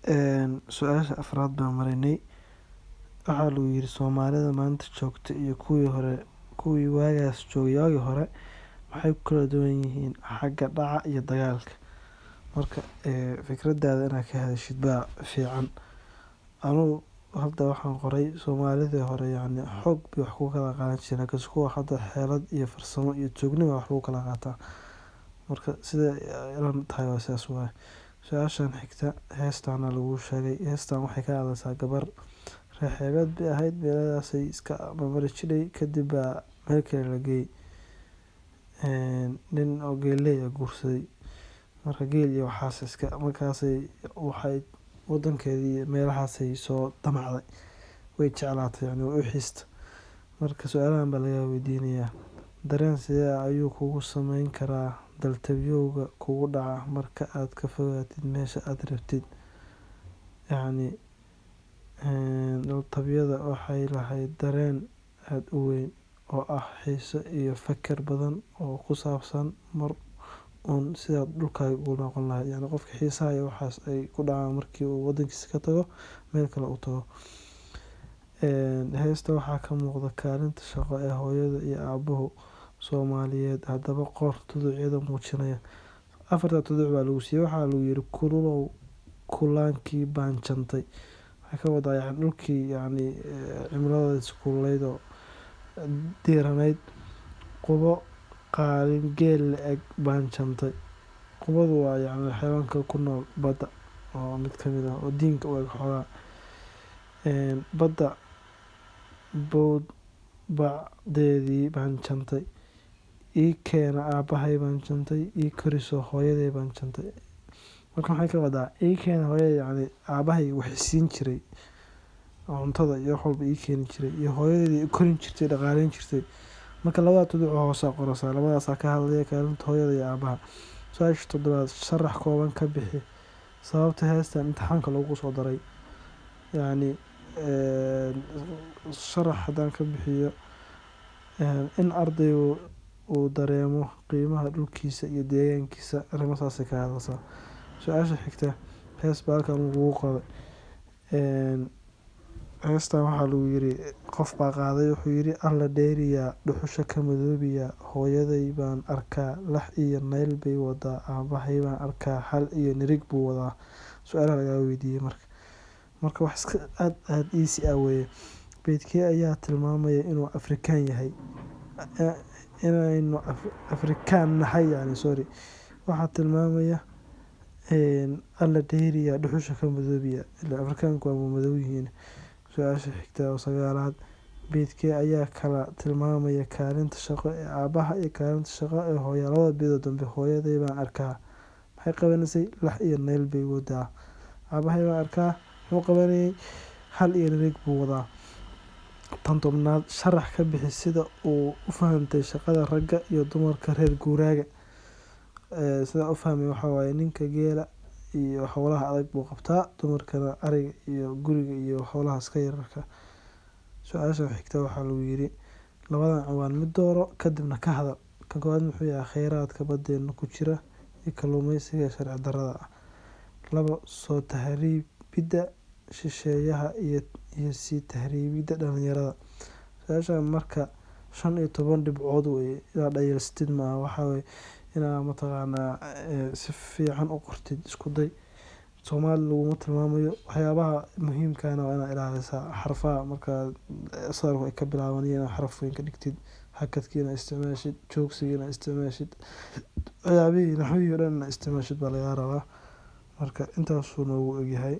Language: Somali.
Su-aasha afraad baan maraynay. Waxaa lagu yiri Soomaalida maanta joogta iyo kuwii waagaas joogay waagii hore maxay ku kala duwan yihiin xagga dhaca iyo dagaalka. Marka fikradaada inaad ka hadashid baa fiican. Anugu hadda waxaan qoray Soomaalidii hore xoog bay wax ku kala qaadan jireen laakiin kuwa hadda xeelad iyo farsamo iyo tuugnimo wax lagu kala qaataa. Marka sida ila tahay waa sidaas waaye. Su-aashan xigta heestaana lagu sheegay. Heestan waxay ka hadlaysaa gabar reer xeebeed bay ahayd, meelahaasay iska mari jiray kadib baa meel kale la geeyay. Nin oo geeley ah guursaday. Marka geel iyo waxaas markaasay waxay wadankeedii meelahaasay soo damacday. Way jeclaatay way u xiista. Marka su-aalahan baa laga weydiinayaa. Dareen sidee ayuu kugu samayn karaa daltabyowga kugu dhaca marka aad ka fogaatid meesha aad rabtid? Daltabyada waxay lahayd dareen aad u weyn oo ah xiiso iyo fakar badan oo ku saabsan mar uun sidaad dhulkaaga ugu noqon lahayd. Qofka xiisaha iyo waxaas ay ku dhacaan markii uu wadankiisa ka tago meel kale u tago. Heesta waxaa ka muuqda kaalinta shaqo ee hooyada iyo aabuhu Soomaaliyeed. Haddaba qor tuducyada muujinaya. Afarta tuduc baa lagu siiyay. Waxaa lagu yiri kululow kulaankii baan jantay. Waxay ka wadaa dhulkii cimiladiisa kululeyd oo diiranayd. Qubo qaalin geel la-eg baan jantay. Qubadu waa xayawaanka ku nool badda oo mid ka mid ah oo diinka u eg xogaa. Badda bood bacdeedii baan jantay. Ii keena aabahay baan jantay. Ii koriso hooyaday baan jantay. Marka waxay ka wadaa ii keena hooyaday aabahay wax siin jiray cuntada iyo wax walba ii keeni jiray iyo hooyaday i korin jirtay dhaqaaleyn jirtay. Marka labada tuduc hoos qoraysaa labadaas ka hadlaya kaalinta hooyada iyo aabaha. Su-aasha toddobaad sharax kooban ka bixi sababta heestan imtixaanka loogu soo daray. Sharax haddaan ka bixiyo in ardaygu uu dareemo qiimaha dhulkiisa iyo deegaankiisa arrimahaas ka hadlaysaa. Su-aasha xigta hees baa halkan lagu qoray. Heestan waxaa lagu yiri qof baa qaaday wuxuu yiri alla dheeriyaa dhuxusha ka madoobiya hooyaday baan arkaa lax iyo nayl bay wadaa aabahay baan arkaa hal iyo nirig buu wadaa. Su-aalaha laga weydiiyay marka wax iska aad easy ah weeye. Beedkee ayaa tilmaamaya inuu Afrikaan yahay inaynu Afrikaan nahay sorry. Waxaa tilmaamaya alla dheeriyaa dhuxusha ka madoobiya ilaa Afrikaanku waa madow yihiin. Su-aasha xigta oo sagaalaad beedkee ayaa kala tilmaamaya kaalinta shaqo ee aabaha iyo kaalinta shaqo ee hooyada. Labada beedood dambe hooyaday baan arkaa maxay qabanaysay lax iyo nayl bay wadaa. Aabahay baan arkaa wuxuu qabanayay hal iyo nirig buu wadaa. Tan tobnaad sharax ka bixi sida uu u fahantay shaqada ragga iyo dumarka reer guuraaga. Sida u fahmay waxa waaye ninka geela iyo hawlaha adag buu qabtaa dumarkana ariga iyo guriga iyo hawlaha iska yararka. Su-aasha xigta waxaa lagu yiri labadan ciwaan mid dooro kadibna ka hadal. Kan koowaad muxuu yahay kheyraadka badeena ku jira iyo kalluumeysiga sharci darrada ah. Labo soo tahriibida shisheeyaha iyo sii tahriibida dhalinyarada. Su-aashan marka 15 dhibcood weeye ilaa dhayalstid ma waxa weeye inaa mataqaanaa si fiican u qortid isku day. Soomaali lagu tilmaamayo waxyaabaha muhiimka ah waa inaad ilaalisaa xarfaha marka sadalku ay ka bilaabanayaan xaraf weyn ka dhigtid hakadkiina isticmaashid joogsigiina isticmaashid waxyaabihii naxwihii dhan isticmaashid baa laga rabaa. Marka intaas uu noogu egyahay.